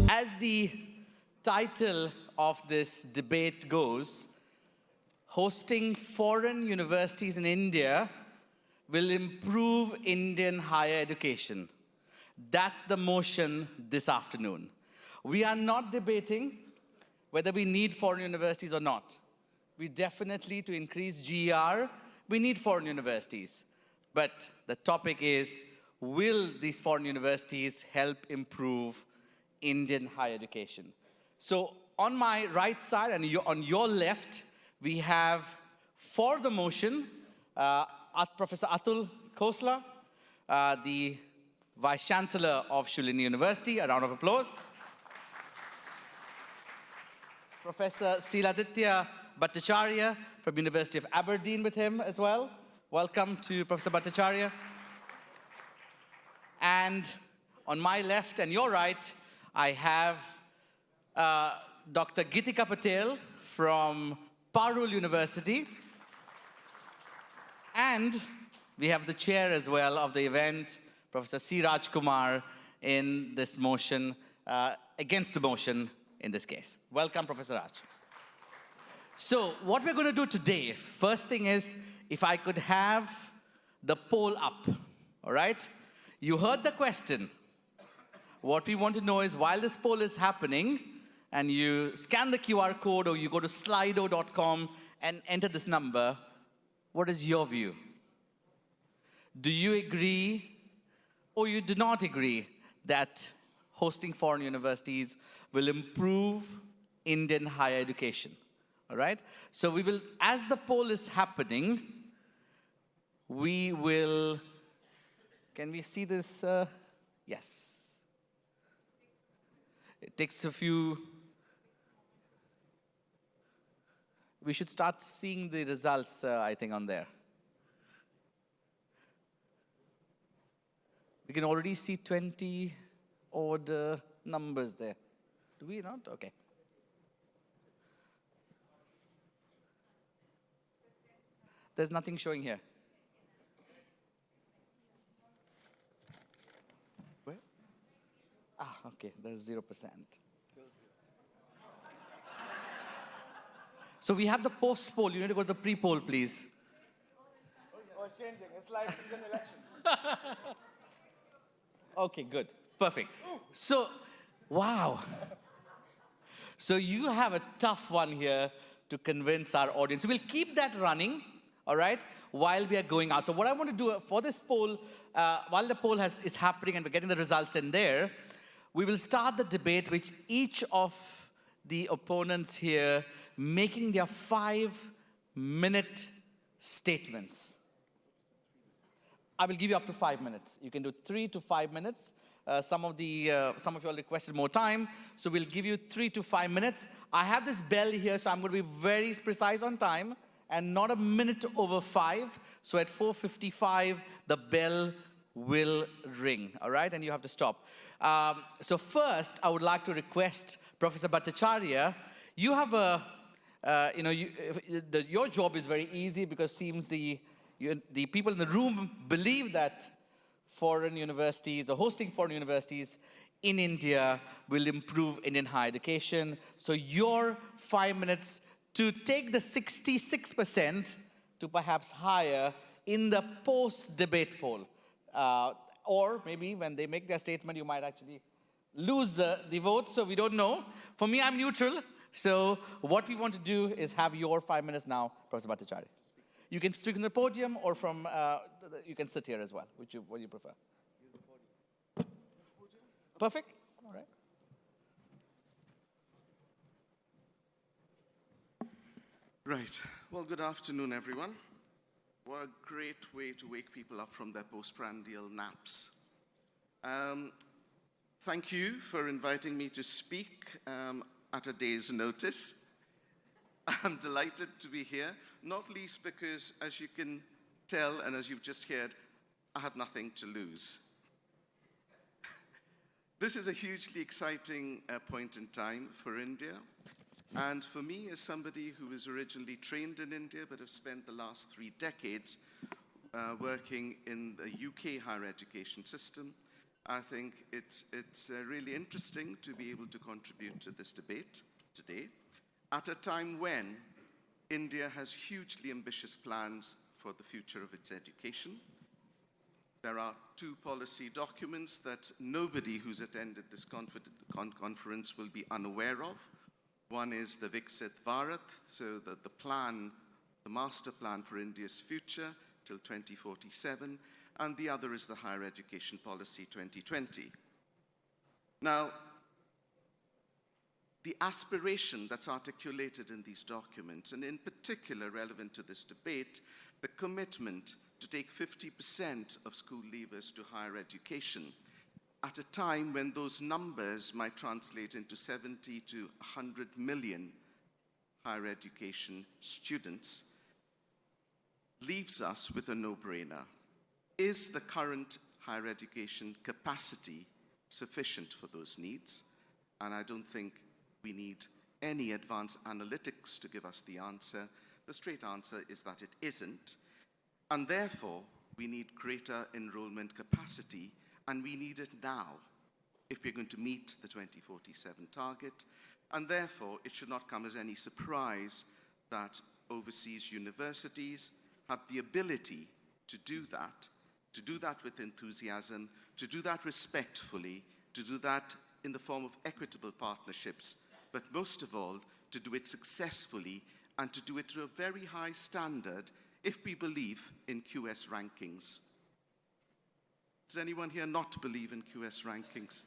As the title of this debate goes, hosting foreign universities in India will improve Indian higher education. That's the motion this afternoon. We are not debating whether we need foreign universities or not. We definitely, to increase GER, we need foreign universities. But the topic is, will these foreign universities help improve Indian higher education? So on my right side and on your left, we have, for the motion, Professor Atul Khosla, the Vice Chancellor of Shillong University. A round of applause. Professor Siladitya Bhattacharya from University of Aberdeen with him as well. Welcome to Professor Bhattacharya. And on my left and your right, I have Dr. Gitika Patel from Parul University. And we have the chair as well of the event, Professor C. Raj Kumar, in this motion, against the motion in this case. Welcome, Professor Raj. So what we're going to do today, first thing is, if I could have the poll up, all right? You heard the question. What we want to know is, while this poll is happening, and you scan the QR code or you go to slido.com and enter this number, what is your view? Do you agree or you do not agree that hosting foreign universities will improve Indian higher education? All right? So we will, as the poll is happening, we will, can we see this? Yes. It takes a few. We should start seeing the results, I think, on there. We can already see 20 odd numbers there. Do we not? Okay. There's nothing showing here. Where? Ah, okay, there's 0%. So we have the post-poll. You need to go to the pre-poll, please. Oh, it's changing. It's like Indian elections. Okay, good. Perfect. So, wow. So you have a tough one here to convince our audience. We'll keep that running, all right, while we are going out. So what I want to do for this poll, while the poll is happening and we're getting the results in there, we will start the debate, which each of the opponents here making their 5-minute statements. I will give you up to 5 minutes. You can do 3 to 5 minutes. Some of you all requested more time, so we'll give you 3 to 5 minutes. I have this bell here, so I'm going to be very precise on time and not a minute over 5. So at 4:55, the bell will ring, all right? And you have to stop. So first, I would like to request Professor Bhattacharya. You have your job is very easy because it seems the people in the room believe that foreign universities or hosting foreign universities in India will improve Indian higher education. So your 5 minutes to take the 66% to perhaps higher in the post-debate poll. Or maybe when they make their statement, you might actually lose the vote, so we don't know. For me, I'm neutral. So what we want to do is have your 5 minutes now, Professor Bhattacharya. You can speak on the podium or from, you can sit here as well. What do you prefer? Perfect? All right. Right. Well, good afternoon, everyone. What a great way to wake people up from their postprandial naps. Thank you for inviting me to speak at a day's notice. I'm delighted to be here, not least because, as you can tell and as you've just heard, I have nothing to lose. This is a hugely exciting point in time for India. And for me, as somebody who was originally trained in India but have spent the last 3 decades working in the UK higher education system, I think it's really interesting to be able to contribute to this debate today at a time when India has hugely ambitious plans for the future of its education. There are two policy documents that nobody who's attended this conference will be unaware of. One is the Viksit Bharat, so the plan, the master plan for India's future till 2047, and the other is the Higher Education Policy 2020. Now, the aspiration that's articulated in these documents, and in particular relevant to this debate, the commitment to take 50% of school leavers to higher education at a time when those numbers might translate into 70 to 100 million higher education students, leaves us with a no-brainer. Is the current higher education capacity sufficient for those needs? And I don't think we need any advanced analytics to give us the answer. The straight answer is that it isn't. And therefore, we need greater enrollment capacity, and we need it now if we're going to meet the 2047 target. And therefore, it should not come as any surprise that overseas universities have the ability to do that with enthusiasm, to do that respectfully, to do that in the form of equitable partnerships, but most of all, to do it successfully and to do it to a very high standard if we believe in QS rankings. Does anyone here not believe in QS rankings?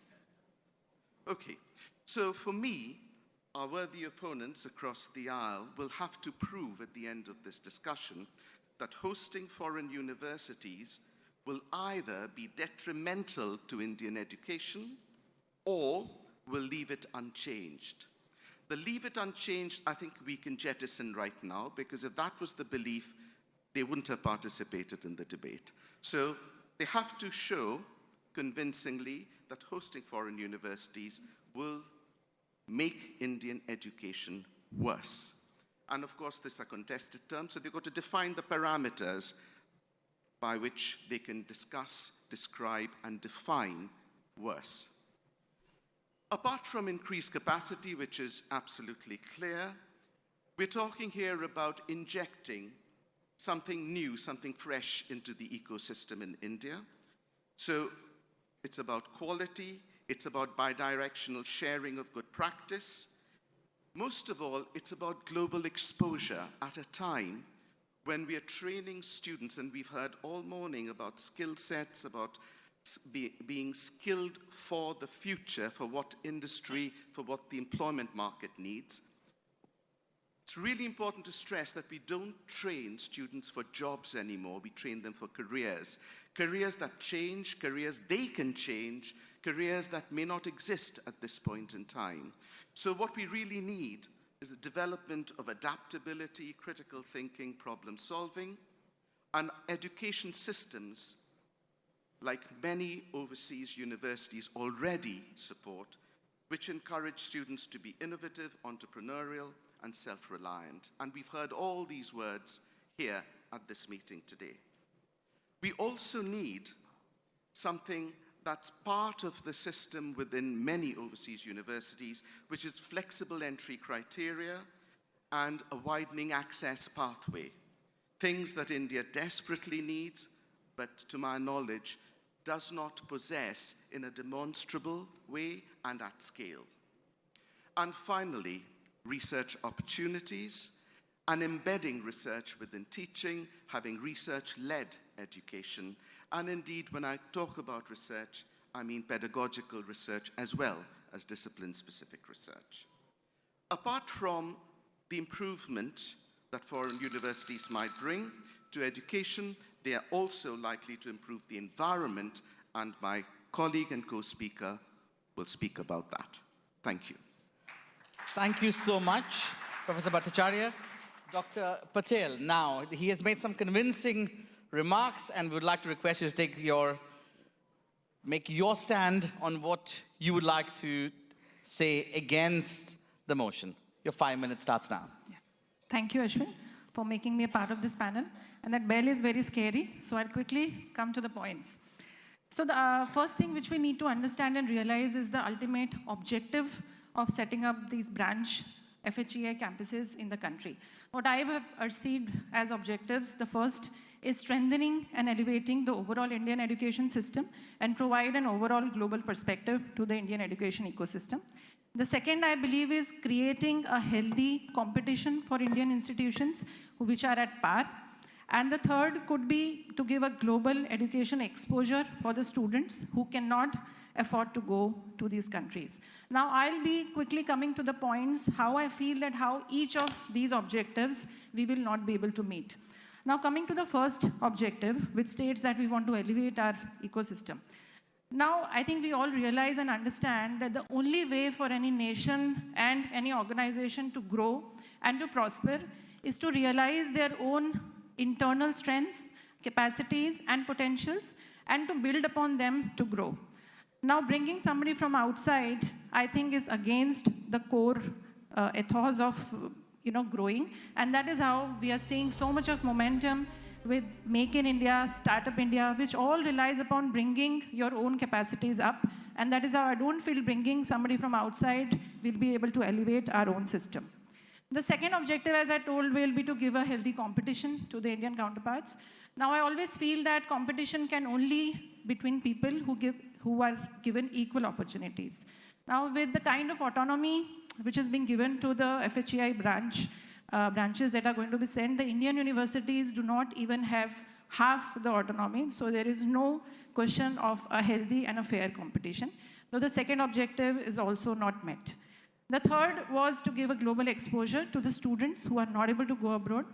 Okay, so for me, our worthy opponents across the aisle will have to prove at the end of this discussion that hosting foreign universities will either be detrimental to Indian education or will leave it unchanged. The leave it unchanged, I think we can jettison right now, because if that was the belief, they wouldn't have participated in the debate. So they have to show convincingly that hosting foreign universities will make Indian education worse. And of course, this is a contested term, so they've got to define the parameters by which they can discuss, describe, and define worse. Apart from increased capacity, which is absolutely clear, we're talking here about injecting something new, something fresh into the ecosystem in India. So it's about quality, it's about bidirectional sharing of good practice. Most of all, it's about global exposure at a time when we are training students, and we've heard all morning about skill sets, about being skilled for the future, for what industry, for what the employment market needs. It's really important to stress that we don't train students for jobs anymore. We train them for careers. Careers that change, careers they can change, careers that may not exist at this point in time. So what we really need is the development of adaptability, critical thinking, problem solving, and education systems like many overseas universities already support, which encourage students to be innovative, entrepreneurial, and self-reliant. And we've heard all these words here at this meeting today. We also need something that's part of the system within many overseas universities, which is flexible entry criteria and a widening access pathway. Things that India desperately needs, but to my knowledge, does not possess in a demonstrable way and at scale. And finally, research opportunities and embedding research within teaching, having research-led education. And indeed, when I talk about research, I mean pedagogical research as well as discipline-specific research. Apart from the improvement that foreign universities might bring to education, they are also likely to improve the environment, and my colleague and co-speaker will speak about that. Thank you. Thank you so much, Professor Bhattacharya. Dr. Patel, now, he has made some convincing remarks, and we would like to request you to make your stand on what you would like to say against the motion. Your 5 minutes starts now. Yeah. Thank you, Ashwin, for making me a part of this panel. And that bell is very scary, so I'll quickly come to the points. So the first thing which we need to understand and realize is the ultimate objective of setting up these branch FHEI campuses in the country. What I have perceived as objectives, the first is strengthening and elevating the overall Indian education system and provide an overall global perspective to the Indian education ecosystem. The second, I believe, is creating a healthy competition for Indian institutions which are at par. And the third could be to give a global education exposure for the students who cannot afford to go to these countries. Now, I'll be quickly coming to the points how I feel that how each of these objectives we will not be able to meet. Now, coming to the first objective, which states that we want to elevate our ecosystem. Now, I think we all realize and understand that the only way for any nation and any organization to grow and to prosper is to realize their own internal strengths, capacities, and potentials, and to build upon them to grow. Now, bringing somebody from outside, I think, is against the core ethos of growing, and that is how we are seeing so much of momentum with Make in India, Startup India, which all relies upon bringing your own capacities up, and that is how I don't feel bringing somebody from outside will be able to elevate our own system. The second objective, as I told, will be to give a healthy competition to the Indian counterparts. Now, I always feel that competition can only between people who are given equal opportunities. Now, with the kind of autonomy which is being given to the FHEI branches that are going to be sent, the Indian universities do not even have half the autonomy, so there is no question of a healthy and a fair competition, though the second objective is also not met. The third was to give a global exposure to the students who are not able to go abroad.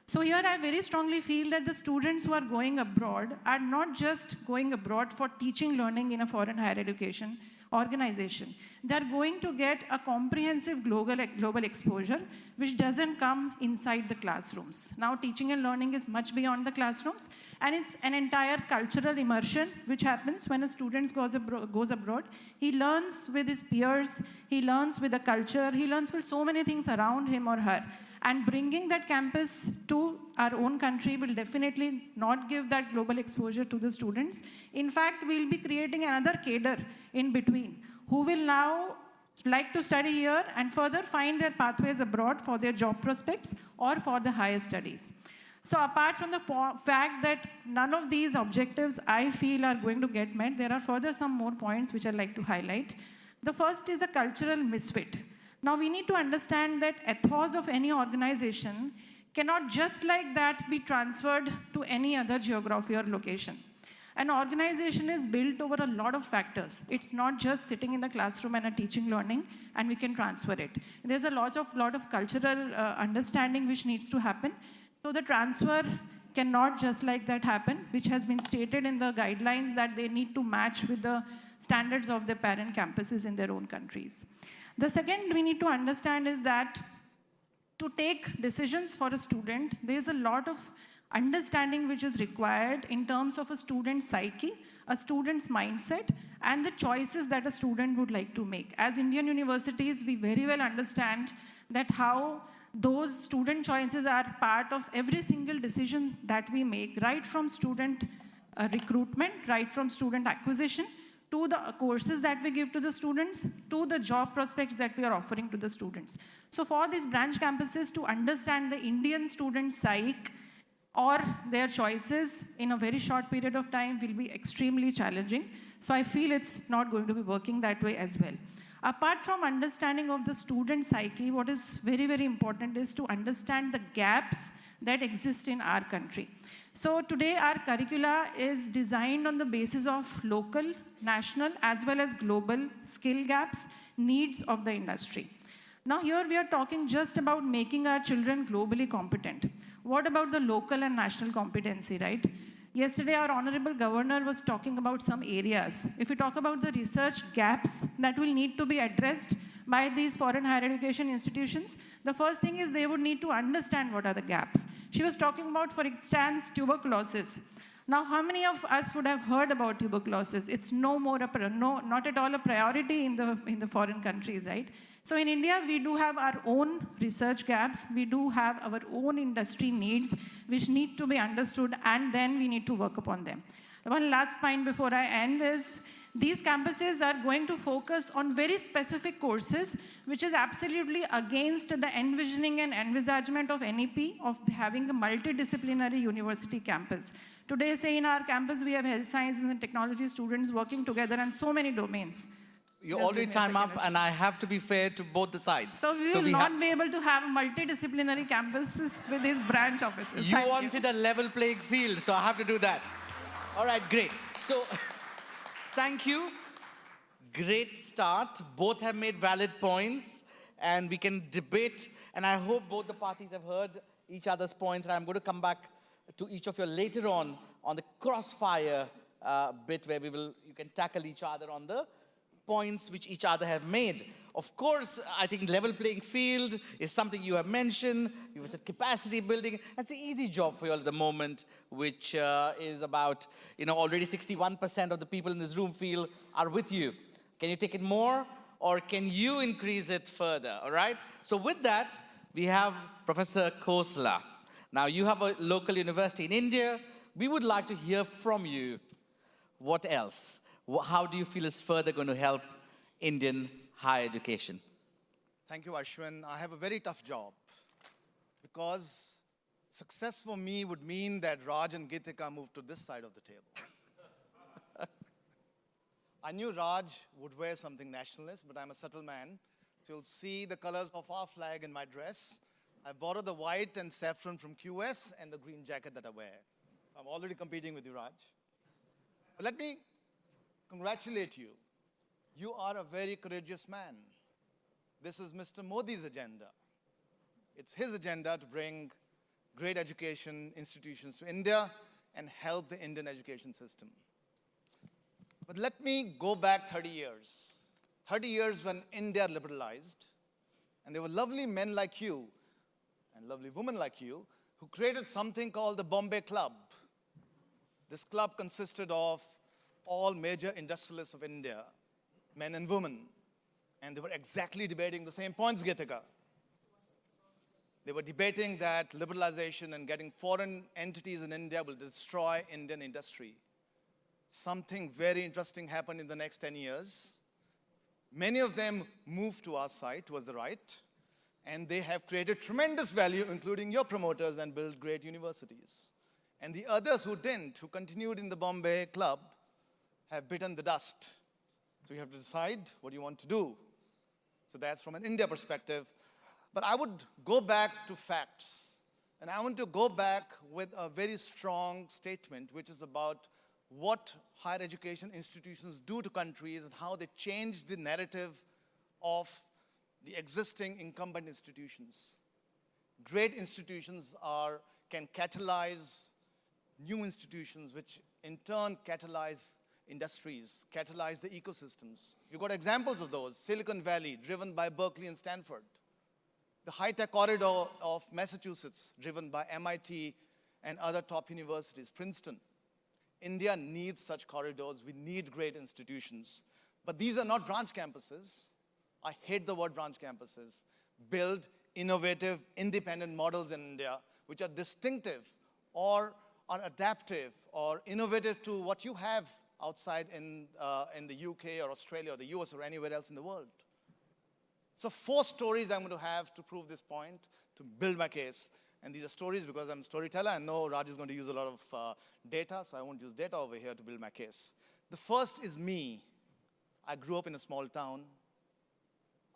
So here I very strongly feel that the students who are going abroad are not just going abroad for teaching learning in a foreign higher education organization. They are going to get a comprehensive global exposure which doesn't come inside the classrooms. Now, teaching and learning is much beyond the classrooms, and it's an entire cultural immersion which happens when a student goes abroad. He learns with his peers, he learns with the culture, he learns with so many things around him or her. And bringing that campus to our own country will definitely not give that global exposure to the students. In fact, we'll be creating another cadre in between who will now like to study here and further find their pathways abroad for their job prospects or for the higher studies. So apart from the fact that none of these objectives I feel are going to get met, there are further some more points which I'd like to highlight. The first is a cultural misfit. Now, we need to understand that ethos of any organization cannot just like that be transferred to any other geography or location. An organization is built over a lot of factors. It's not just sitting in the classroom and a teaching learning and we can transfer it. There's a lot of cultural understanding which needs to happen. So the transfer cannot just like that happen, which has been stated in the guidelines that they need to match with the standards of their parent campuses in their own countries. The second we need to understand is that to take decisions for a student, there is a lot of understanding which is required in terms of a student's psyche, a student's mindset, and the choices that a student would like to make. As Indian universities, we very well understand that how those student choices are part of every single decision that we make, right from student recruitment, right from student acquisition, to the courses that we give to the students, to the job prospects that we are offering to the students. So for these branch campuses to understand the Indian student psyche or their choices in a very short period of time will be extremely challenging. So I feel it's not going to be working that way as well. Apart from understanding of the student psyche, what is very, very important is to understand the gaps that exist in our country. So today our curricula is designed on the basis of local, national, as well as global skill gaps, needs of the industry. Now here we are talking just about making our children globally competent. What about the local and national competency, right? Yesterday our Honorable Governor was talking about some areas. If we talk about the research gaps that will need to be addressed by these foreign higher education institutions, the first thing is they would need to understand what are the gaps. She was talking about, for instance, tuberculosis. Now, how many of us would have heard about tuberculosis? It's not at all a priority in the foreign countries, right? So in India, we do have our own research gaps. We do have our own industry needs, which need to be understood, and then we need to work upon them. One last point before I end is, these campuses are going to focus on very specific courses, which is absolutely against the envisioning and envisagement of NEP of having a multidisciplinary university campus. Today, say in our campus, we have health sciences and technology students working together in so many domains. You're Just already give me a time up, second. and I have to be fair to both the sides. So we will not be able to have multidisciplinary campuses with these branch offices. You Thank wanted a level playing field, so I have to do that. All right, great. So, thank you. Great start. Both have made valid points, and we can debate. And I hope both the parties have heard each other's points. And I'm going to come back to each of you later on the crossfire bit where you can tackle each other on the points which each other have made. Of course, I think level playing field is something you have mentioned. You have said capacity building. That's an easy job for you all at the moment, which is about, already 61% of the people in this room feel are with you. Can you take it more, or can you increase it further, all right? So with that, we have Professor Khosla. Now, you have a local university in India. We would like to hear from you. What else? How do you feel is further going to help Indian higher education? Thank you, Ashwin. I have a very tough job because success for me would mean that Raj and Geetika move to this side of the table. I knew Raj would wear something nationalist, but I'm a subtle man. So you'll see the colors of our flag in my dress. I borrowed the white and saffron from QS and the green jacket that I wear. I'm already competing with you, Raj. But let me congratulate you. You are a very courageous man. This is Mr. Modi's agenda. It's his agenda to bring great education institutions to India and help the Indian education system. But let me go back 30 years. 30 years when India liberalized, and there were lovely men like you and lovely women like you who created something called the Bombay Club. This club consisted of all major industrialists of India, men and women, and they were exactly debating the same points, Geetika. They were debating that liberalization and getting foreign entities in India will destroy Indian industry. Something very interesting happened in the next 10 years. Many of them moved to our side, towards the right, and they have created tremendous value, including your promoters, and built great universities. And the others who didn't, who continued in the Bombay Club, have bitten the dust. So you have to decide what you want to do. So that's from an India perspective. But I would go back to facts. And I want to go back with a very strong statement, which is about what higher education institutions do to countries and how they change the narrative of the existing incumbent institutions. Great institutions can catalyze new institutions, which in turn catalyze industries, catalyze the ecosystems. You've got examples of those. Silicon Valley, driven by Berkeley and Stanford. The high-tech corridor of Massachusetts, driven by MIT and other top universities, Princeton. India needs such corridors. We need great institutions. But these are not branch campuses. I hate the word branch campuses. Build innovative, independent models in India, which are distinctive or are adaptive or innovative to what you have outside in the UK or Australia or the US or anywhere else in the world. So 4 stories I'm going to have to prove this point, to build my case. And these are stories because I'm a storyteller. I know Raj is going to use a lot of data, so I won't use data over here to build my case. The first is me. I grew up in a small town.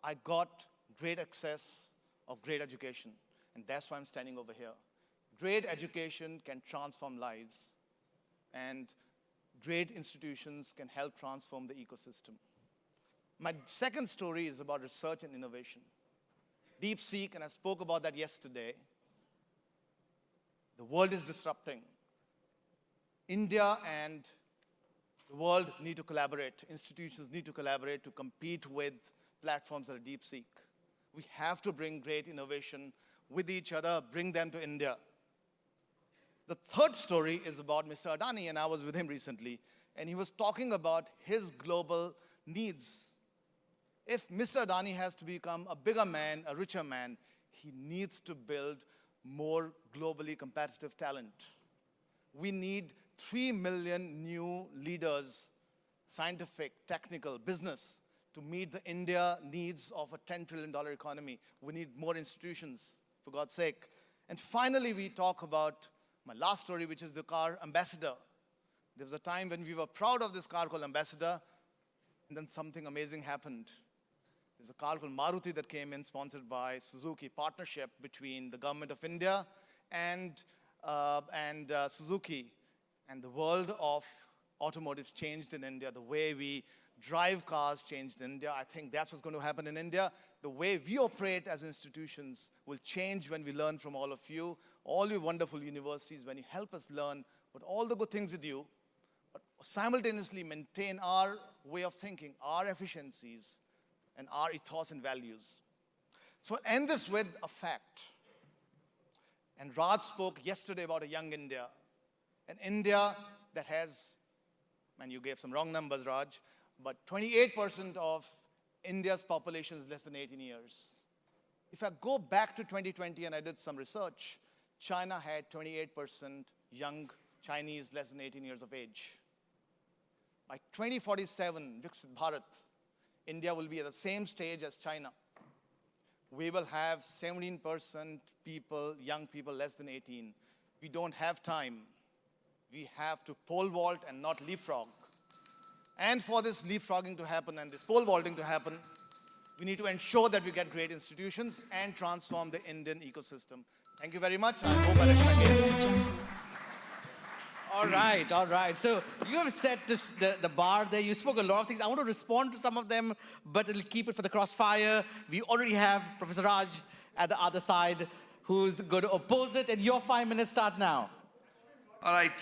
I got great access of great education, and that's why I'm standing over here. Great education can transform lives, and great institutions can help transform the ecosystem. My second story is about research and innovation. DeepSeek, and I spoke about that yesterday. The world is disrupting. India and the world need to collaborate. Institutions need to collaborate to compete with platforms that are DeepSeek. We have to bring great innovation with each other, bring them to India. The third story is about Mr. Adani, and I was with him recently, and he was talking about his global needs. If Mr. Adani has to become a bigger man, a richer man, he needs to build more globally competitive talent. We need 3 million new leaders, scientific, technical, business, to meet the India needs of a $10 trillion economy. We need more institutions, for God's sake. And finally, we talk about my last story, which is the car Ambassador. There was a time when we were proud of this car called Ambassador, and then something amazing happened. There's a car called Maruti that came in, sponsored by Suzuki, partnership between the government of India and Suzuki. And the world of automotives changed in India. The way we drive cars changed in India. I think that's what's going to happen in India. The way we operate as institutions will change when we learn from all of you wonderful universities, when you help us learn what all the good things you do, but simultaneously maintain our way of thinking, our efficiencies, and our ethos and values. So I'll end this with a fact. And Raj spoke yesterday about a young India, an India that has, and you gave some wrong numbers, Raj, but 28% of India's population is less than 18 years. If I go back to 2020 and I did some research, China had 28% young Chinese less than 18 years of age. By 2047, Viksit Bharat, India will be at the same stage as China. We will have 17% people, young people less than 18. We don't have time. We have to pole vault and not leapfrog. And for this leapfrogging to happen and this pole vaulting to happen, we need to ensure that we get great institutions and transform the Indian ecosystem. Thank you very much. I hope I reached my case. All right. So you have set the bar there. You spoke a lot of things. I want to respond to some of them, but it'll keep it for the crossfire. We already have Professor Raj at the other side who's going to oppose it, and your 5 minutes start now. All right,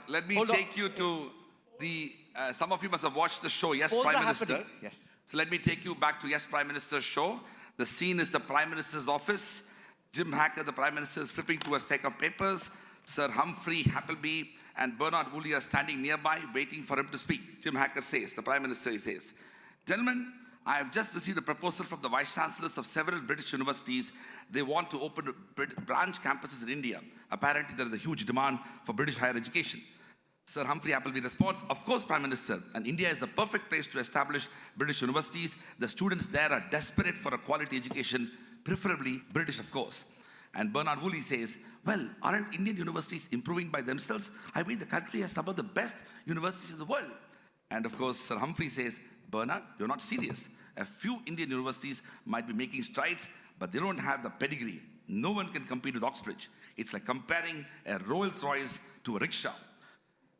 let me take you to the, some of you must have watched the show, Yes, Polls Prime are Minister. happening. Yes. So let me take you back to Yes, Prime Minister's show. The scene is the Prime Minister's office. Jim Hacker, the Prime Minister, is flipping through a stack of papers. Sir Humphrey Appleby and Bernard Woolley are standing nearby, waiting for him to speak. Jim Hacker says, the Prime Minister, he says, "Gentlemen, I have just received a proposal from the Vice Chancellors of several British universities. They want to open branch campuses in India. Apparently, there is a huge demand for British higher education." Sir Humphrey Appleby responds, "Of course, Prime Minister, and India is the perfect place to establish British universities. The students there are desperate for a quality education, preferably British, of course." And Bernard Woolley says, "Well, aren't Indian universities improving by themselves? I mean, the country has some of the best universities in the world." And of course, Sir Humphrey says, "Bernard, you're not serious. A few Indian universities might be making strides, but they don't have the pedigree. No one can compete with Oxbridge. It's like comparing a Rolls Royce to a rickshaw."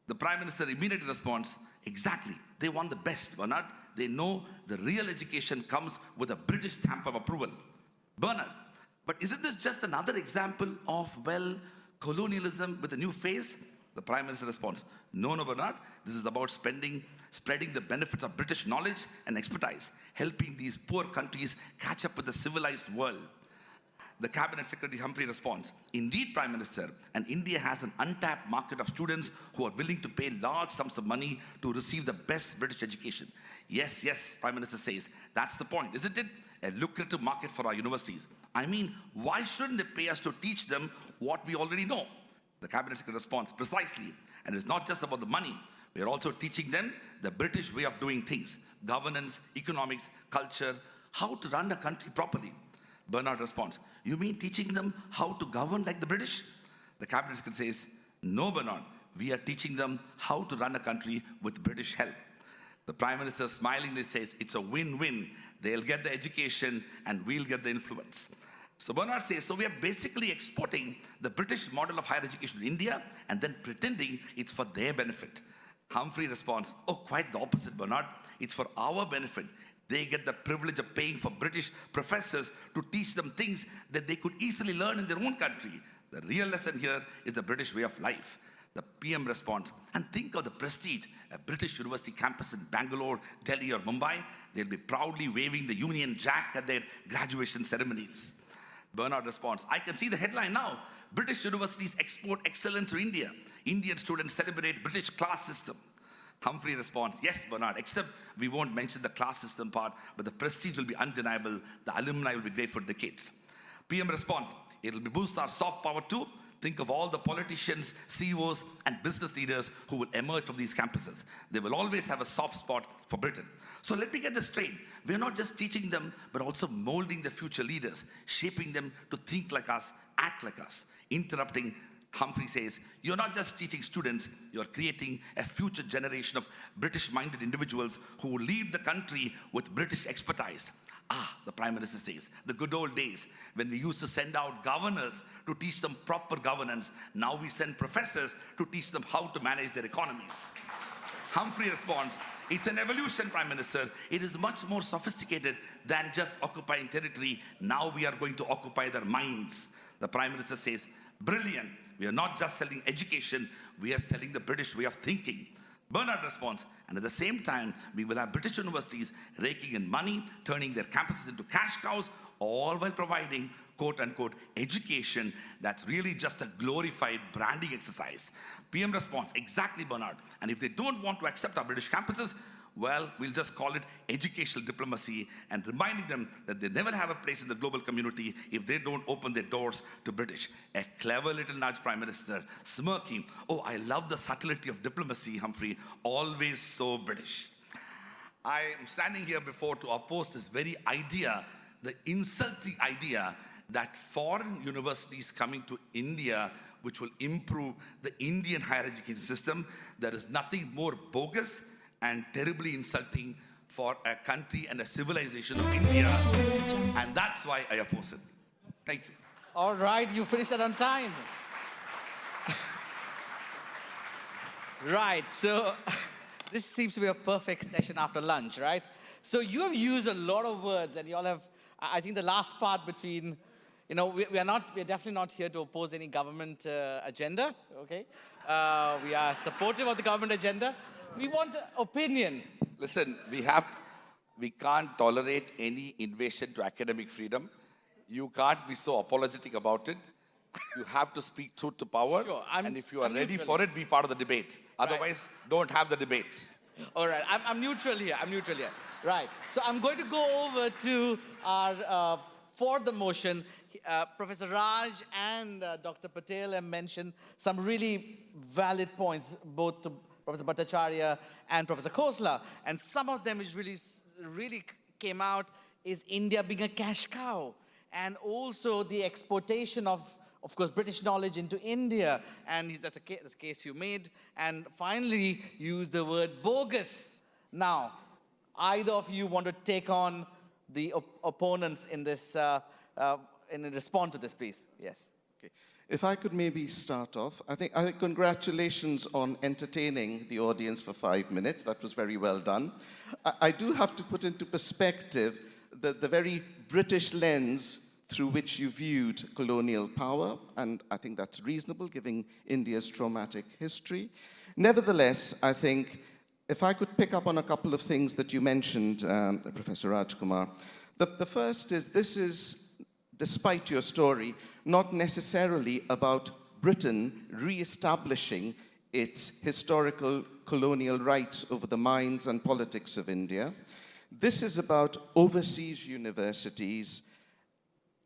The Prime Minister immediately responds, "Exactly. They want the best, Bernard. They know the real education comes with a British stamp of approval." Bernard, but isn't this just another example of, well, colonialism with a new face? The Prime Minister responds, No, Bernard. This is about spreading the benefits of British knowledge and expertise, helping these poor countries catch up with the civilized world." The Cabinet Secretary Humphrey responds, "Indeed, Prime Minister, and India has an untapped market of students who are willing to pay large sums of money to receive the best British education." Yes, Prime Minister says, "That's the point, isn't it? A lucrative market for our universities. I mean, why shouldn't they pay us to teach them what we already know?" The Cabinet Secretary responds, "Precisely. And it's not just about the money. We are also teaching them the British way of doing things, governance, economics, culture, how to run a country properly." Bernard responds, "You mean teaching them how to govern like the British?" The Cabinet Secretary says, "No, Bernard. We are teaching them how to run a country with British help." The Prime Minister smilingly says, "It's a win-win. They'll get the education and we'll get the influence." So Bernard says, so we are basically exporting the British model of higher education to India and then pretending it's for their benefit. Humphrey responds, "Oh, quite the opposite, Bernard. It's for our benefit. They get the privilege of paying for British professors to teach them things that they could easily learn in their own country. The real lesson here is the British way of life." The PM responds, "And think of the prestige, a British university campus in Bangalore, Delhi, or Mumbai. They'll be proudly waving the Union Jack at their graduation ceremonies." Bernard responds, "I can see the headline now. British universities export excellence to India. Indian students celebrate British class system." Humphrey responds, "Yes, Bernard, except we won't mention the class system part, but the prestige will be undeniable. The alumni will be great for decades." PM responds, "It'll boost our soft power too. Think of all the politicians, CEOs, and business leaders who will emerge from these campuses. They will always have a soft spot for Britain. So let me get this straight. We're not just teaching them, but also molding the future leaders, shaping them to think like us, act like us. Interrupting, Humphrey says, you're not just teaching students, you're creating a future generation of British-minded individuals who will lead the country with British expertise. The Prime Minister says, the good old days when we used to send out governors to teach them proper governance, now we send professors to teach them how to manage their economies. Humphrey responds, it's an evolution, Prime Minister. It is much more sophisticated than just occupying territory. Now we are going to occupy their minds. The Prime Minister says, brilliant. We are not just selling education, we are selling the British way of thinking. Bernard responds, and at the same time, we will have British universities raking in money, turning their campuses into cash cows, all while providing, quote unquote, education that's really just a glorified branding exercise. PM responds, exactly, Bernard. And if they don't want to accept our British campuses, well, we'll just call it educational diplomacy and reminding them that they never have a place in the global community if they don't open their doors to British. A clever little nudge, Prime Minister, smirking. Oh, I love the subtlety of diplomacy, Humphrey, always so British. I am standing here before to oppose this very idea, the insulting idea that foreign universities coming to India which will improve the Indian higher education system. There is nothing more bogus and terribly insulting for a country and a civilization of India. And that's why I oppose it. Thank you. All right, you finished it on time. Right, so this seems to be a perfect session after lunch, right? So you have used a lot of words, and you all have, I think the last part between, you know, we're definitely not here to oppose any government agenda, okay? We are supportive of the government agenda. We want opinion. Listen, we can't tolerate any invasion to academic freedom. You can't be so apologetic about it. You have to speak truth to power. Sure, and if you are ready neutral. for it, be part of the debate. Otherwise, don't have the debate. All right, I'm neutral here. Right, so I'm going to go over to our, for the motion, Professor Raj and Dr. Patel have mentioned some really valid points, both to Professor Bhattacharya and Professor Khosla. And some of them is really came out is India being a cash cow. And also the exportation of course, British knowledge into India. And that's the case you made. And finally, use the word bogus. Now, either of you want to take on the opponents in this, and respond to this, please. Yes. Okay. If I could maybe start off, I think congratulations on entertaining the audience for 5 minutes. That was very well done. I do have to put into perspective the very British lens through which you viewed colonial power, and I think that's reasonable, given India's traumatic history. Nevertheless, I think if I could pick up on a couple of things that you mentioned, Professor Rajkumar. The first is, this is, despite your story, not necessarily about Britain re-establishing its historical colonial rights over the minds and politics of India. This is about overseas universities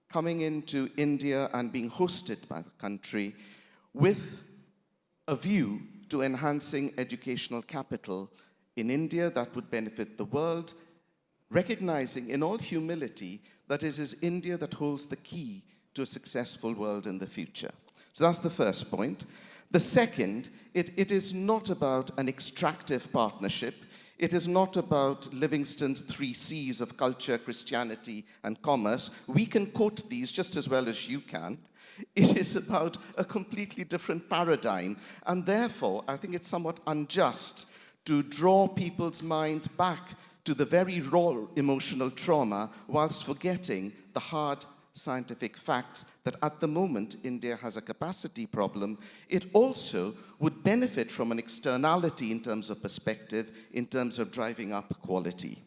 coming into India and being hosted by the country with a view to enhancing educational capital in India that would benefit the world, recognizing in all humility that it is India that holds the key to a successful world in the future. So that's the first point. The second, it is not about an extractive partnership. It is not about Livingstone's 3 C's of culture, Christianity, and commerce. We can quote these just as well as you can. It is about a completely different paradigm. And therefore, I think it's somewhat unjust to draw people's minds back to the very raw emotional trauma whilst forgetting the hard scientific facts that at the moment India has a capacity problem. It also would benefit from an externality in terms of perspective, in terms of driving up quality.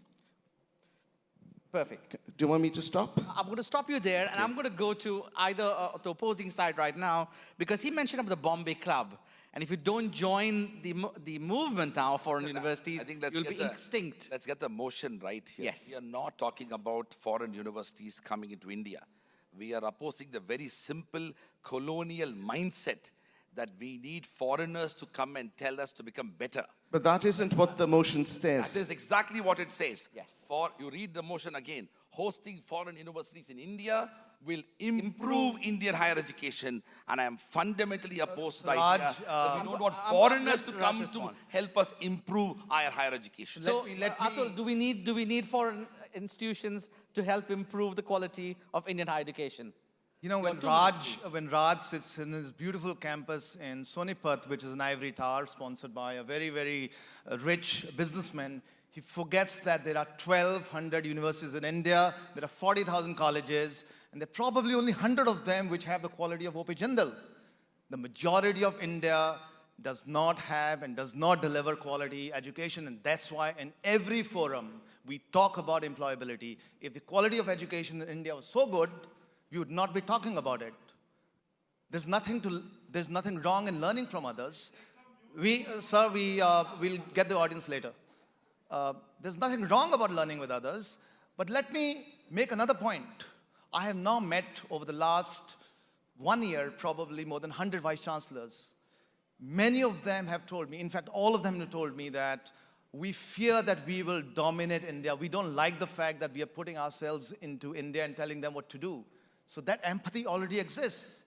Perfect. Do you want me to stop? I'm going to stop you there, and I'm going to go to either the opposing side right now, because he mentioned about the Bombay Club. And if you don't join the movement now of foreign universities, you'll be extinct. Let's get the motion right here. Yes. We are not talking about foreign universities coming into India. We are opposing the very simple colonial mindset that we need foreigners to come and tell us to become better. But that isn't what the motion says. That is exactly what it says. Yes. You read the motion again. Hosting foreign universities in India will improve Indian higher education, and I am fundamentally opposed to the idea Raj, that we don't want foreigners to let come Raj to respond. help us improve our higher education. So, let me- Atul, do we need foreign institutions to help improve the quality of Indian higher education? You know, when Raj sits in his beautiful campus in Sonipat, which is an ivory tower sponsored by a very, very rich businessman, he forgets that there are 1,200 universities in India, there are 40,000 colleges, and there are probably only 100 of them which have the quality of O.P. Jindal. The majority of India does not have and does not deliver quality education, and that's why in every forum we talk about employability. If the quality of education in India was so good, we would not be talking about it. There's nothing wrong in learning from others. We'll get the audience later. There's nothing wrong about learning with others, but let me make another point. I have now met over the last 1 year, probably more than 100 vice chancellors. Many of them have told me, in fact, all of them have told me that we fear that we will dominate India. We don't like the fact that we are putting ourselves into India and telling them what to do. So that empathy already exists.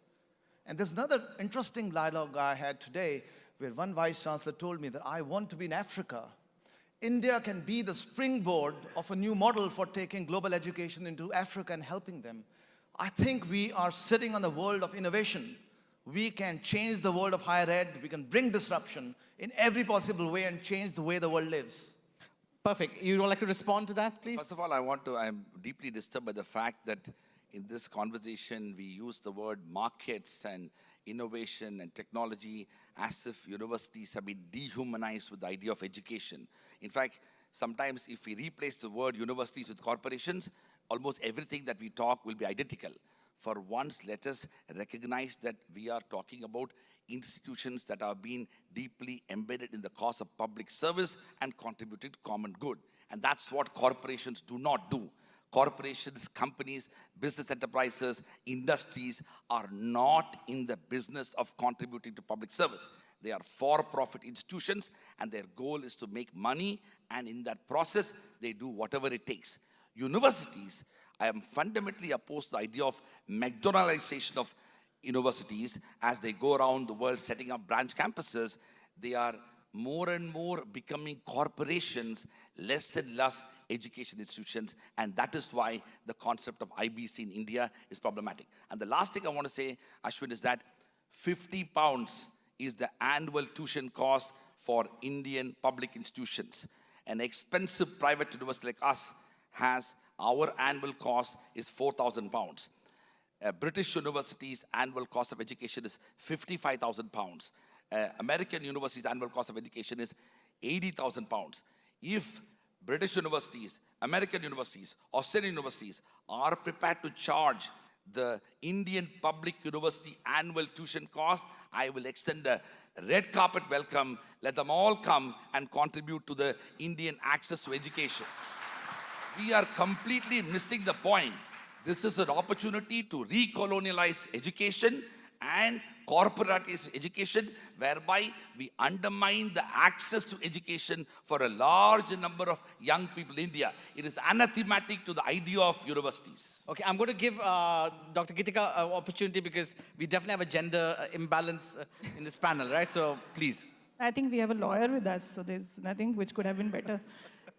And there's another interesting dialogue I had today where one vice chancellor told me that I want to be in Africa. India can be the springboard of a new model for taking global education into Africa and helping them. I think we are sitting on the world of innovation. We can change the world of higher ed. We can bring disruption in every possible way and change the way the world lives. Perfect. You would like to respond to that, please? First of all, I'm deeply disturbed by the fact that in this conversation, we use the word markets and innovation and technology as if universities have been dehumanized with the idea of education. In fact, sometimes if we replace the word universities with corporations, almost everything that we talk will be identical. For once, let us recognize that we are talking about institutions that are being deeply embedded in the cause of public service and contributing to common good. And that's what corporations do not do. Corporations, companies, business enterprises, industries are not in the business of contributing to public service. They are for-profit institutions, and their goal is to make money, and in that process, they do whatever it takes. Universities, I am fundamentally opposed to the idea of McDonaldization of universities as they go around the world setting up branch campuses. They are more and more becoming corporations, less and less education institutions, and that is why the concept of IBC in India is problematic. And the last thing I want to say, Ashwin, is that 50 pounds is the annual tuition cost for Indian public institutions. An expensive private university like us has, our annual cost is 4,000 pounds. British university's annual cost of education is 55,000 pounds. American university's annual cost of education is 80,000 pounds. If British universities, American universities, Australian universities are prepared to charge the Indian public university annual tuition cost, I will extend a red carpet welcome. Let them all come and contribute to the Indian access to education. We are completely missing the point. This is an opportunity to recolonialize education and corporatize education, whereby we undermine the access to education for a large number of young people in India. It is anathematic to the idea of universities. Okay, I'm going to give Dr. Gitika an opportunity because we definitely have a gender imbalance in this panel, right? So please. I think we have a lawyer with us, so there's nothing which could have been better.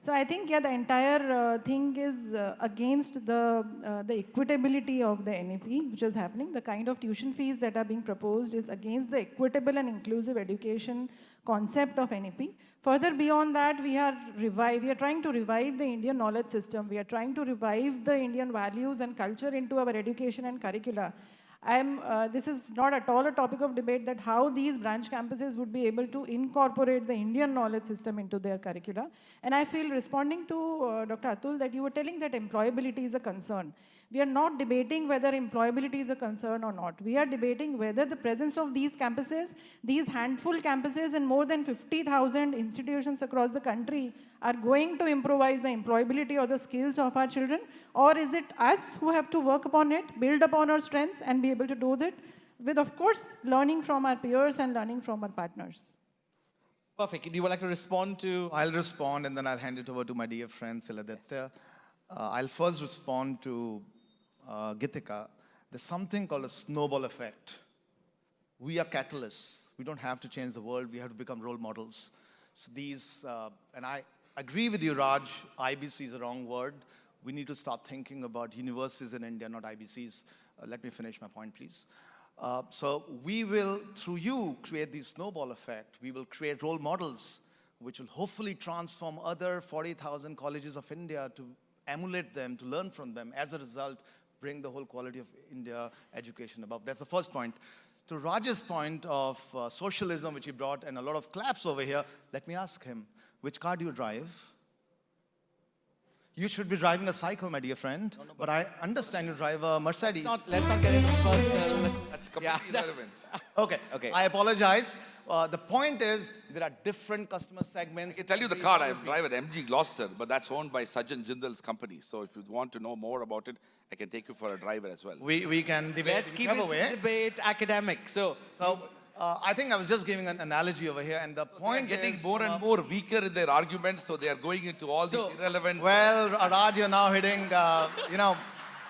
So I think, yeah, the entire thing is against the equitability of the NEP, which is happening. The kind of tuition fees that are being proposed is against the equitable and inclusive education concept of NEP. Further beyond that, we are trying to revive the Indian knowledge system. We are trying to revive the Indian values and culture into our education and curricula. This is not at all a topic of debate that how these branch campuses would be able to incorporate the Indian knowledge system into their curricula. And I feel, responding to Dr. Atul, that you were telling that employability is a concern. We are not debating whether employability is a concern or not. We are debating whether the presence of these campuses, these handful campuses in more than 50,000 institutions across the country, are going to improvise the employability or the skills of our children? Or is it us who have to work upon it, build upon our strengths, and be able to do that with, of course, learning from our peers and learning from our partners? Perfect. Do you would like to respond to? I'll respond and then I'll hand it over to my dear friend Siladitya. I'll first respond to Gitika. There's something called a snowball effect. We are catalysts. We don't have to change the world. We have to become role models. So these, and I agree with you, Raj, IBC is the wrong word. We need to start thinking about universities in India, not IBCs. Let me finish my point, please. So we will, through you, create the snowball effect. We will create role models, which will hopefully transform other 40,000 colleges of India to emulate them, to learn from them. As a result, bring the whole quality of India education above. That's the first point. To Raj's point of socialism, which he brought, and a lot of claps over here, let me ask him, which car do you drive? You should be driving a cycle, my dear friend. No, but I understand you drive a Mercedes. Let's not get into personal. That's completely irrelevant. Okay. I apologize. The point is, there are different customer segments. I can tell you the car. I drive at MG Gloucester, but that's owned by Sajjan Jindal's company. So if you want to know more about it, I can take you for a drive as well. We can debate. Let's keep this debate academic. So I think I was just giving an analogy over here, and the point they're getting is more and more weaker in their arguments, so they are going into all these irrelevant. Well, Raj, you're now hitting.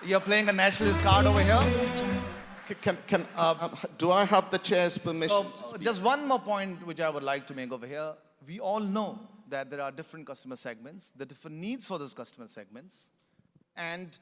You're playing a nationalist card over here. Do I have the chair's permission to speak? Just one more point which I would like to make over here. We all know that there are different customer segments, the different needs for those customer segments, and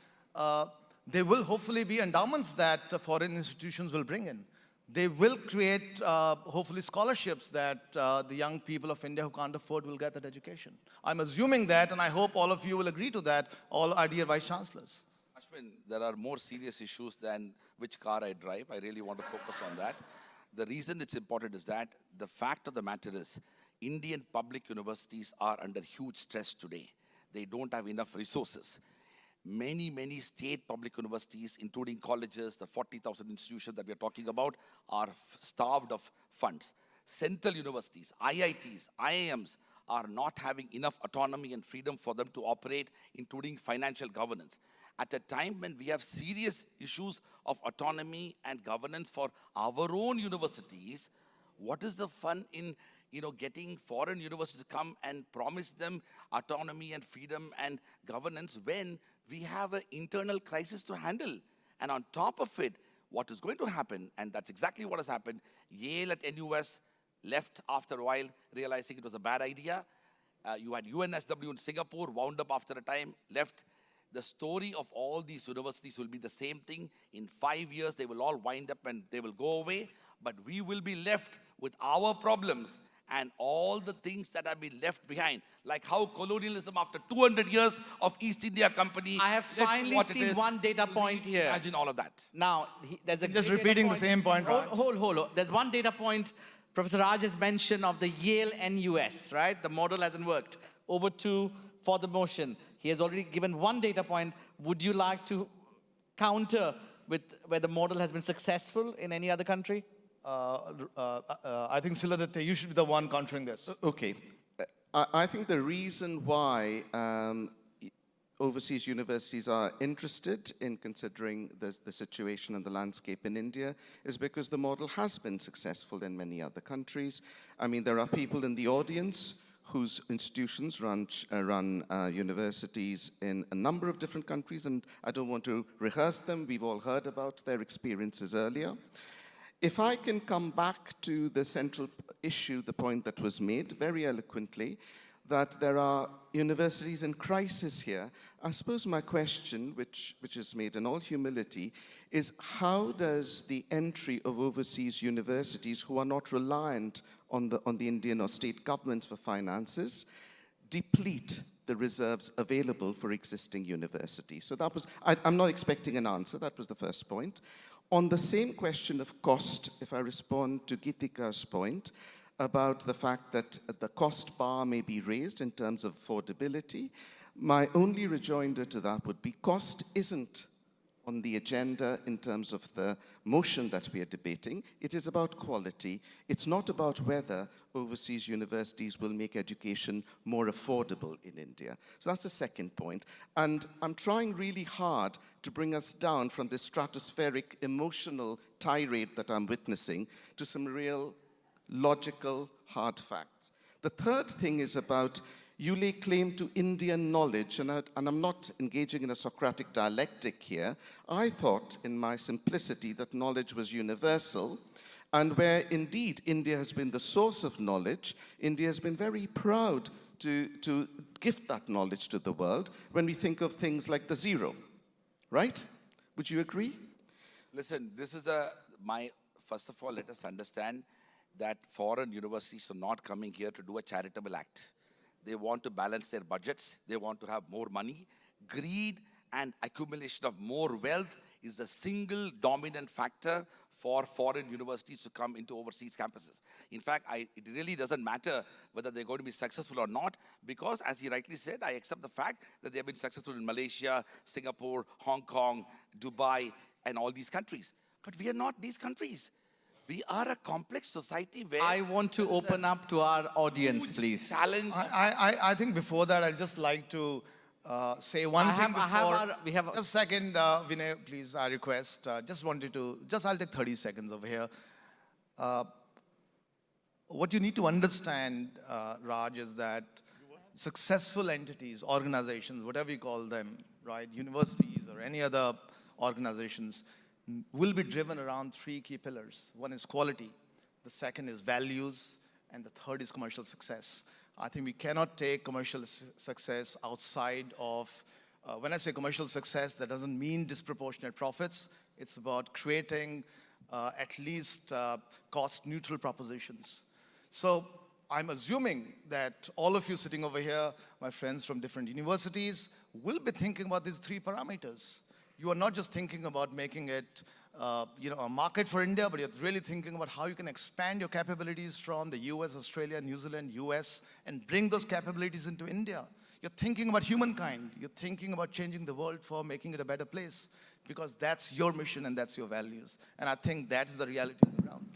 there will hopefully be endowments that foreign institutions will bring in. They will create, hopefully, scholarships that the young people of India who can't afford will get that education. I'm assuming that, and I hope all of you will agree to that, all our dear Vice Chancellors. Ashwin, there are more serious issues than which car I drive. I really want to focus on that. The reason it's important is that the fact of the matter is Indian public universities are under huge stress today. They don't have enough resources. Many state public universities, including colleges, the 40,000 institutions that we're talking about, are starved of funds. Central universities, IITs, IIMs are not having enough autonomy and freedom for them to operate, including financial governance. At a time when we have serious issues of autonomy and governance for our own universities, what is the fun in getting foreign universities to come and promise them autonomy and freedom and governance when we have an internal crisis to handle? And on top of it, what is going to happen, and that's exactly what has happened, Yale at NUS left after a while, realizing it was a bad idea. You had UNSW in Singapore, wound up after a time, left. The story of all these universities will be the same thing. In 5 years, they will all wind up and they will go away. But we will be left with our problems and all the things that have been left behind. Like how colonialism, after 200 years of East India Company. I have finally seen one data point here. Imagine all of that. Now, there's a just repeating the same point, Raj. Hold. There's one data point Professor Raj has mentioned of the Yale NUS, right? The model hasn't worked. Over to for the motion. He has already given one data point. Would you like to counter with where the model has been successful in any other country? I think, Siladitya, you should be the one countering this. Okay. I think the reason why overseas universities are interested in considering the situation and the landscape in India is because the model has been successful in many other countries. I mean, there are people in the audience whose institutions run universities in a number of different countries, and I don't want to rehearse them. We've all heard about their experiences earlier. If I can come back to the central issue, the point that was made very eloquently, that there are universities in crisis here, I suppose my question, which is made in all humility, is how does the entry of overseas universities who are not reliant on the Indian or state governments for finances deplete the reserves available for existing universities? So that was, I'm not expecting an answer, that was the first point. On the same question of cost, if I respond to Gitika's point about the fact that the cost bar may be raised in terms of affordability, my only rejoinder to that would be cost isn't on the agenda in terms of the motion that we are debating. It is about quality. It's not about whether overseas universities will make education more affordable in India. So that's the second point. And I'm trying really hard to bring us down from this stratospheric emotional tirade that I'm witnessing to some real logical hard facts. The third thing is about you lay claim to Indian knowledge, and I'm not engaging in a Socratic dialectic here. I thought, in my simplicity, that knowledge was universal, and where indeed India has been the source of knowledge, India has been very proud to gift that knowledge to the world when we think of things like the zero, right? Would you agree? Listen, this is first of all, let us understand that foreign universities are not coming here to do a charitable act. They want to balance their budgets. They want to have more money. Greed and accumulation of more wealth is the single dominant factor for foreign universities to come into overseas campuses. In fact, it really doesn't matter whether they're going to be successful or not, because as he rightly said, I accept the fact that they've been successful in Malaysia, Singapore, Hong Kong, Dubai, and all these countries. But we are not these countries. We are a complex society where... I want to open up to our audience, please. Challenge. I think before that, I'd just like to say one thing before. Just a second, Vinay, please, I request. I'll take 30 seconds over here. What you need to understand, Raj, is that successful entities, organizations, whatever you call them, right, universities or any other organizations, will be driven around three key pillars. One is quality, the second is values, and the third is commercial success. I think we cannot take commercial success outside of, when I say commercial success, that doesn't mean disproportionate profits. It's about creating at least cost-neutral propositions. So I'm assuming that all of you sitting over here, my friends from different universities, will be thinking about these three parameters. You are not just thinking about making it a market for India, but you're really thinking about how you can expand your capabilities from the US, Australia, New Zealand, US, and bring those capabilities into India. You're thinking about humankind. You're thinking about changing the world for making it a better place, because that's your mission and that's your values. And I think that is the reality on the ground.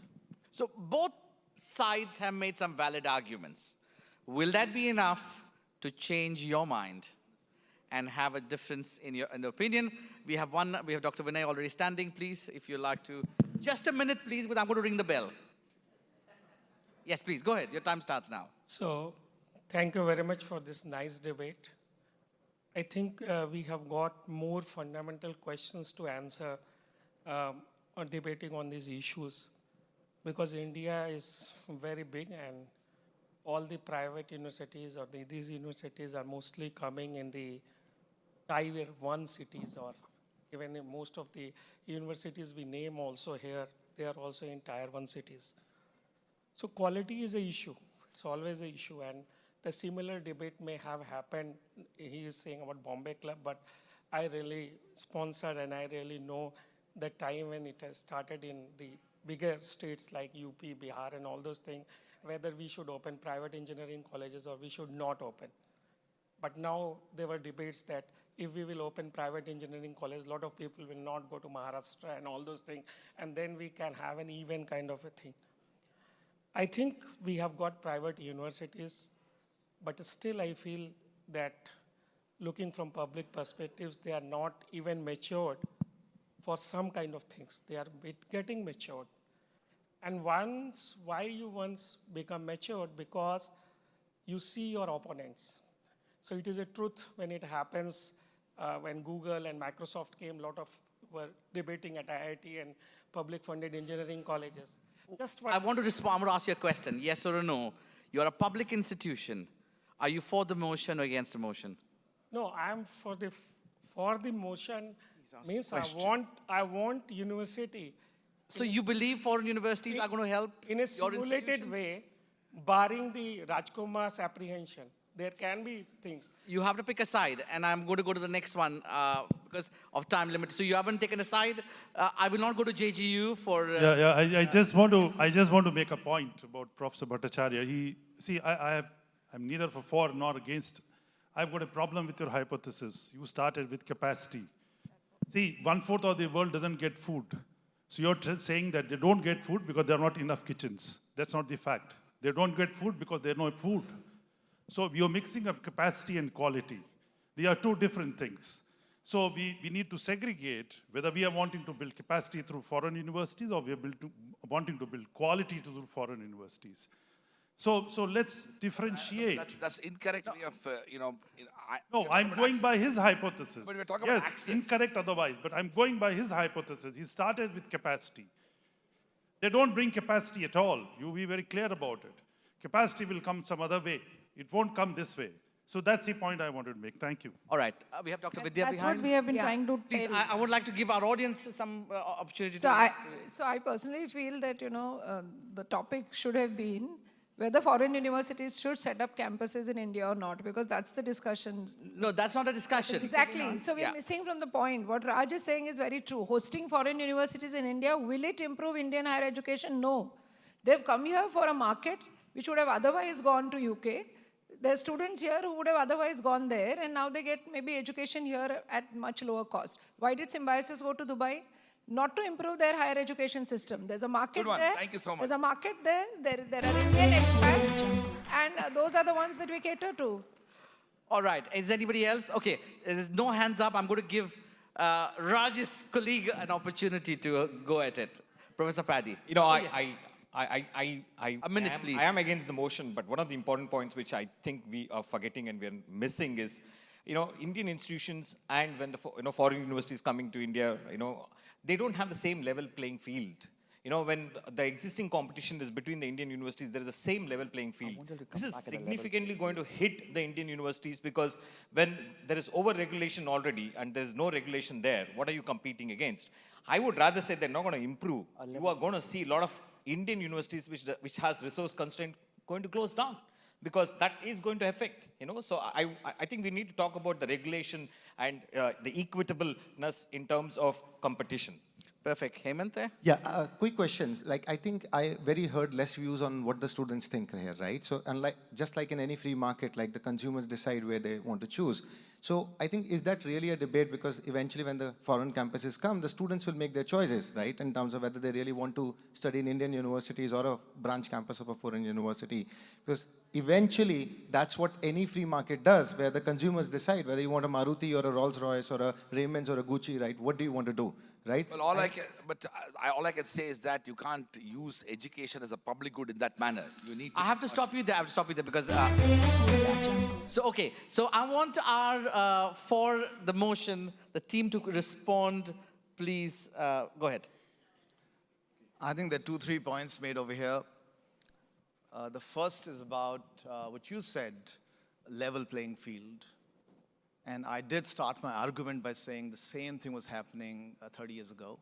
So both sides have made some valid arguments. Will that be enough to change your mind and have a difference in your opinion? We have Dr. Vinay already standing, please, if you'd like to. Just a minute, please, because I'm going to ring the bell. Yes, please, go ahead. Your time starts now. So, thank you very much for this nice debate. I think we have got more fundamental questions to answer on debating on these issues, because India is very big and all the private universities or these universities are mostly coming in the Tier 1 cities, or even in most of the universities we name also here, they are also in Tier 1 cities. So quality is an issue. It's always an issue, and the similar debate may have happened. He is saying about Bombay Club, but I really sponsored and I really know the time when it has started in the bigger states like UP, Bihar, and all those things, whether we should open private engineering colleges or we should not open. But now there were debates that if we will open private engineering college, a lot of people will not go to Maharashtra and all those things, and then we can have an even kind of a thing. I think we have got private universities, but still I feel that looking from public perspectives, they are not even matured for some kind of things. They are getting matured. And why you once become matured? Because you see your opponents. So it is a truth when it happens. When Google and Microsoft came, a lot of were debating at IIT and public funded engineering colleges. I want to respond. I want to ask you a question, yes or no. You're a public institution. Are you for the motion or against the motion? No, I'm for the motion. Means I want university. So you believe foreign universities are going to help in a simulated way, barring the Rajkumar's apprehension. There can be things. You have to pick a side, and I'm going to go to the next one because of time limit. So you haven't taken a side. I will not go to JGU for. I just want to make a point about Professor Bhattacharya. I'm neither for nor against. I've got a problem with your hypothesis. You started with capacity. See, 1/4 of the world doesn't get food. So you're saying that they don't get food because there are not enough kitchens. That's not the fact. They don't get food because there's no food. So you're mixing up capacity and quality. They are two different things. So we need to segregate whether we are wanting to build capacity through foreign universities or we are wanting to build quality through foreign universities. So let's differentiate. That's incorrect way of, No, I'm going by his hypothesis. But we're talking about yes, access. incorrect otherwise, but I'm going by his hypothesis. He started with capacity. They don't bring capacity at all. You be very clear about it. Capacity will come some other way. It won't come this way. So that's the point I wanted to make. Thank you. All right. We have Dr. Vidya That's behind. what we have been trying to Please, tell. I would like to give our audience some opportunity So to... I personally feel that, the topic should have been whether foreign universities should set up campuses in India or not, because that's the discussion. No, that's not a discussion. Exactly. So we're missing from the point. What Raj is saying is very true. Hosting foreign universities in India, will it improve Indian higher education? No. They've come here for a market which would have otherwise gone to UK. There are students here who would have otherwise gone there, and now they get maybe education here at much lower cost. Why did Symbiosis go to Dubai? Not to improve their higher education system. There's a market Good one. there. Thank you so much. There's a market there. There are Indian expats, and those are the ones that we cater to. All right. Is anybody else? Okay. There's no hands up. I'm going to give Raj's colleague an opportunity to go at it. Professor Paddy. You know, Yes. A minute, please. I am against the motion, but one of the important points which I think we are forgetting and we are missing is, Indian institutions and when the foreign universities coming to India, they don't have the same level playing field. When the existing competition is between the Indian universities, there is the same level playing field. This is significantly going to hit the Indian universities because when there is over-regulation already and there is no regulation there, what are you competing against? I would rather say they're not going to improve. You are going to see a lot of Indian universities which has resource constraint going to close down because that is going to affect, So I think we need to talk about the regulation and the equitableness in terms of competition. Perfect. Hemant there? Yeah, quick questions. I think I heard less views on what the students think here, right? So just like in any free market, the consumers decide where they want to choose. So I think, is that really a debate? Because eventually when the foreign campuses come, the students will make their choices, right? In terms of whether they really want to study in Indian universities or a branch campus of a foreign university. Because eventually, that's what any free market does, where the consumers decide whether you want a Maruti or a Rolls Royce or a Raymond's or a Gucci, right? What do you want to do, right? Well, all I can say is that you can't use education as a public good in that manner. You need to I have to stop you there. Because... So I want our, for the motion, the team to respond. Please, go ahead. I think there are 2-3 points made over here. The first is about what you said, level playing field. And I did start my argument by saying the same thing was happening 30 years ago.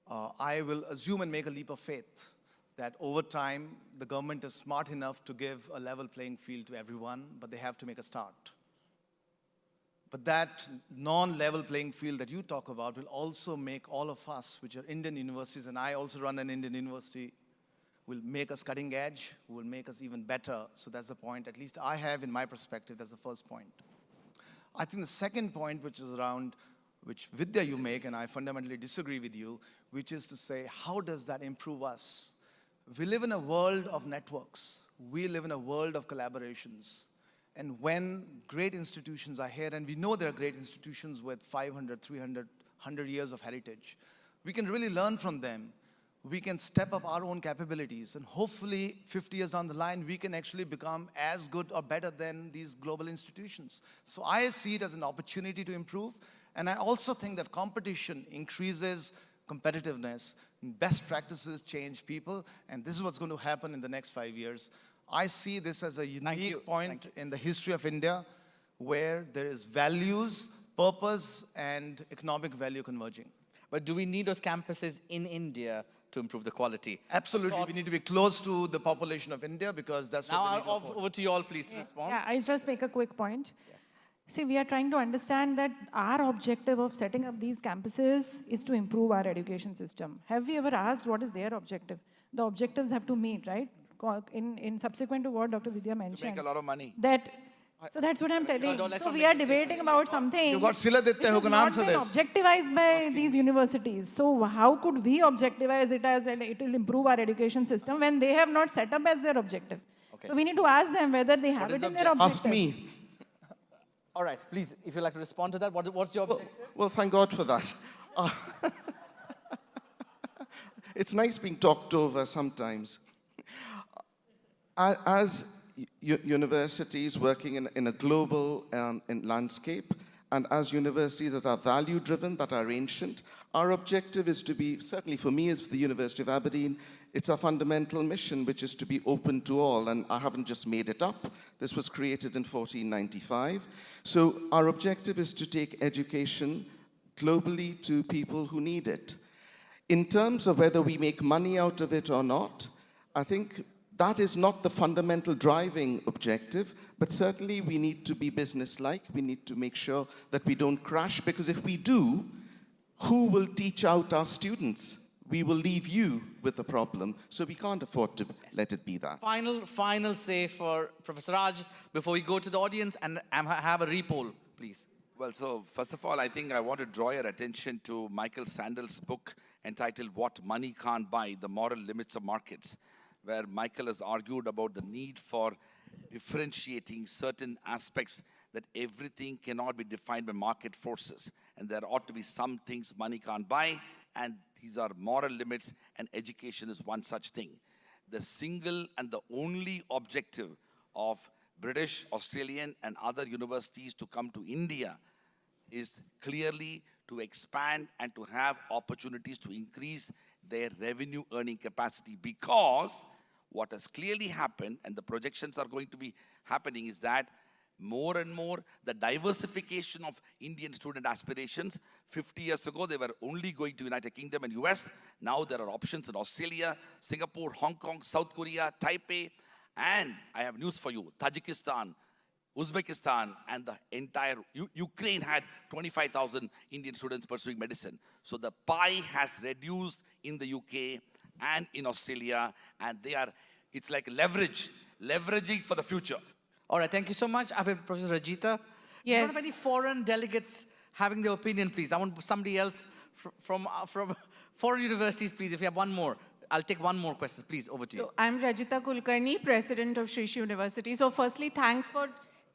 I will assume and make a leap of faith that over time, the government is smart enough to give a level playing field to everyone, but they have to make a start. But that non-level playing field that you talk about will also make all of us, which are Indian universities, and I also run an Indian university, will make us cutting edge, will make us even better. So that's the point, at least I have in my perspective, that's the first point. I think the second point, which is around, which Vidya you make, and I fundamentally disagree with you, which is to say, how does that improve us? We live in a world of networks. We live in a world of collaborations. And when great institutions are here, and we know there are great institutions with 500, 300, 100 years of heritage, we can really learn from them. We can step up our own capabilities, and hopefully 50 years down the line, we can actually become as good or better than these global institutions. So I see it as an opportunity to improve, and I also think that competition increases competitiveness, best practices change people, and this is what's going to happen in the next 5 years. I see this as a unique point in the history of India where there is values, purpose, and economic value converging. But do we need those campuses in India to improve the quality? Absolutely. We need to be close to the population of India because that's what we need to afford. Over to you all, please respond. Yeah, I'll just make a quick point. Yes. See, we are trying to understand that our objective of setting up these campuses is to improve our education system. Have we ever asked what is their objective? The objectives have to meet, right? In subsequent to what Dr. Vidya mentioned. To make a lot of money. That So that's what I'm telling. no, let's So not we make are mistakes. debating about something You've got Siladitya which who has can not answer been this. objectivized by these universities. So how could we objectivize it as it will improve our education system when they have not set up as their objective? Okay. So we need to ask them whether they have is it the in their objective. Ask me. All right, please, if you'd like to respond to that, what's your objective? Well, thank God for that. It's nice being talked over sometimes. As universities working in a global landscape, and as universities that are value-driven, that are ancient, our objective is to be, certainly for me as the University of Aberdeen, it's a fundamental mission, which is to be open to all. And I haven't just made it up. This was created in 1495. So our objective is to take education globally to people who need it. In terms of whether we make money out of it or not, I think that is not the fundamental driving objective, but certainly we need to be businesslike. We need to make sure that we don't crash, because if we do, who will teach out our students? We will leave you with the problem, so we can't afford to let it be that. Final say for Professor Raj before we go to the audience and have a repoll, please. Well, so first of all, I think I want to draw your attention to Michael Sandel's book entitled What Money Can't Buy, The Moral Limits of Markets, where Michael has argued about the need for differentiating certain aspects, that everything cannot be defined by market forces. And there ought to be some things money can't buy, and these are moral limits, and education is one such thing. The single and the only objective of British, Australian, and other universities to come to India is clearly to expand and to have opportunities to increase their revenue earning capacity, because what has clearly happened, and the projections are going to be happening, is that more and more the diversification of Indian student aspirations. 50 years ago, they were only going to United Kingdom and US. Now there are options in Australia, Singapore, Hong Kong, South Korea, Taipei, and I have news for you, Tajikistan, Uzbekistan, and the entire Ukraine had 25,000 Indian students pursuing medicine. So the pie has reduced in the UK and in Australia, and it's like leveraging for the future. All right, thank you so much. I have Professor Rajita. Yes. Do you have any foreign delegates having their opinion, please? I want somebody else from foreign universities, please. If you have one more, I'll take one more question. Please, over to you. So I'm Rajita Kulkarni, President of Sri Sri University. So firstly, thanks for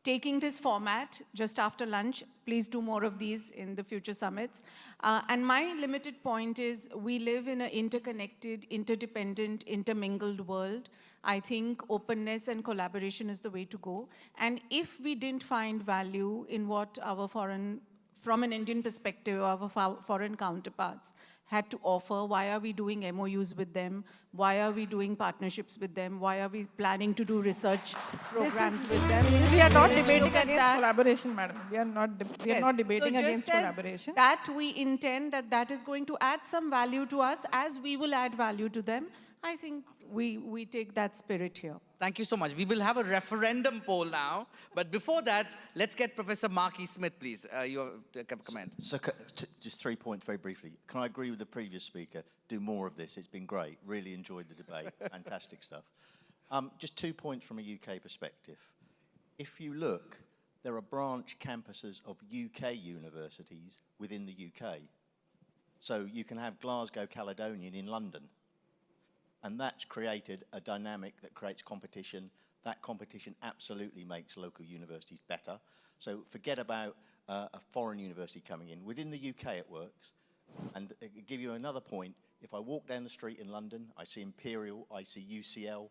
taking this format just after lunch. Please do more of these in the future summits. And my limited point is we live in an interconnected, interdependent, intermingled world. I think openness and collaboration is the way to go. And if we didn't find value in what our from an Indian perspective, our foreign counterparts had to offer, why are we doing MOUs with them? Why are we doing partnerships with them? Why are we planning to do research programs with them? We are not Let's debating look at against that. collaboration, madam. We are not debating So against just as collaboration. that we intend that is going to add some value to us as we will add value to them. I think we take that spirit here. Thank you so much. We will have a referendum poll now. But before that, let's get Professor Marky Smith, please. Your comment. So just 3 points very briefly. Can I agree with the previous speaker? Do more of this. It's been great. Really enjoyed the debate. Fantastic stuff. Just 2 points from a UK perspective. If you look, there are branch campuses of UK universities within the UK. So you can have Glasgow Caledonian in London. And that's created a dynamic that creates competition. That competition absolutely makes local universities better. So forget about a foreign university coming in. Within the UK it works. And I'll give you another point. If I walk down the street in London, I see Imperial, I see UCL,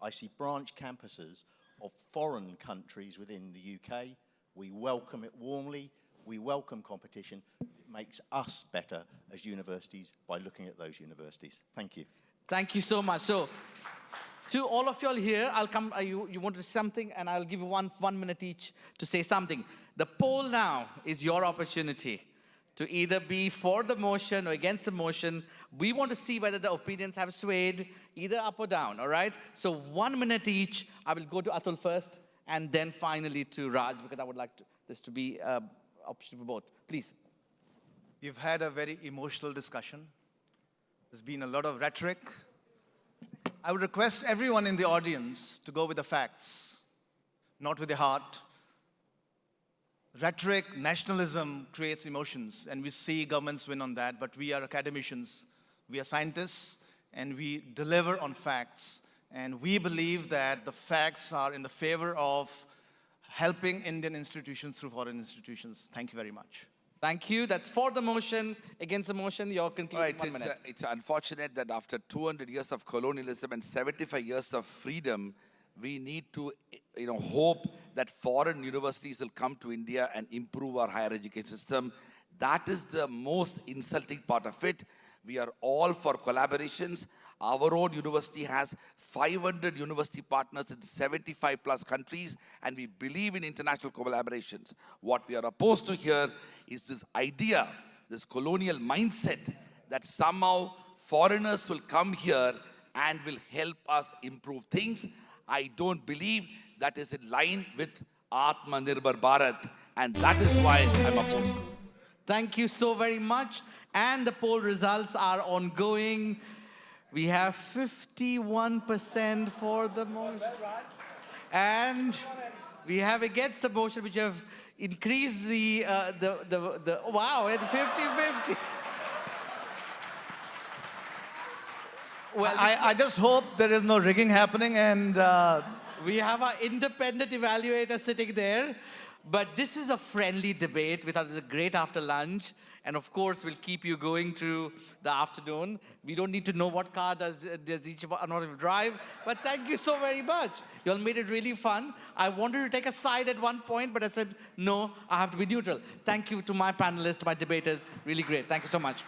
I see branch campuses of foreign countries within the UK. We welcome it warmly. We welcome competition. It makes us better as universities by looking at those universities. Thank you. Thank you so much. So, to all of y'all here, I'll come, you wanted something, and I'll give you one minute each to say something. The poll now is your opportunity to either be for the motion or against the motion. We want to see whether the opinions have swayed either up or down, all right? So 1 minute each. I will go to Atul first, and then finally to Raj, because I would like this to be option for both. Please. We've had a very emotional discussion. There's been a lot of rhetoric. I would request everyone in the audience to go with the facts, not with the heart, rhetoric, nationalism creates emotions, and we see governments win on that, but we are academicians, we are scientists, and we deliver on facts. And we believe that the facts are in the favor of helping Indian institutions through foreign institutions. Thank you very much. Thank you. That's for the motion. Against the motion, your conclusion. Right, 1 minute. it's unfortunate that after 200 years of colonialism and 75 years of freedom, we need to, hope that foreign universities will come to India and improve our higher education system. That is the most insulting part of it. We are all for collaborations. Our own university has 500 university partners in 75 plus countries, and we believe in international collaborations. What we are opposed to here is this idea, this colonial mindset, that somehow foreigners will come here and will help us improve things. I don't believe that is in line with Atmanirbhar Bharat, and that is why I'm opposed. Thank you so very much. And the poll results are ongoing. We have 51% for the motion. And we have against the motion, which have increased wow, at 50-50. Well, I just hope there is no rigging happening, and we have our independent evaluator sitting there. But this is a friendly debate. We thought it was a great after lunch. And of course, we'll keep you going through the afternoon. We don't need to know what car does each one of you drive. But thank you so very much. You all made it really fun. I wanted to take a side at one point, but I said, no, I have to be neutral. Thank you to my panelists, to my debaters. Really great. Thank you so much.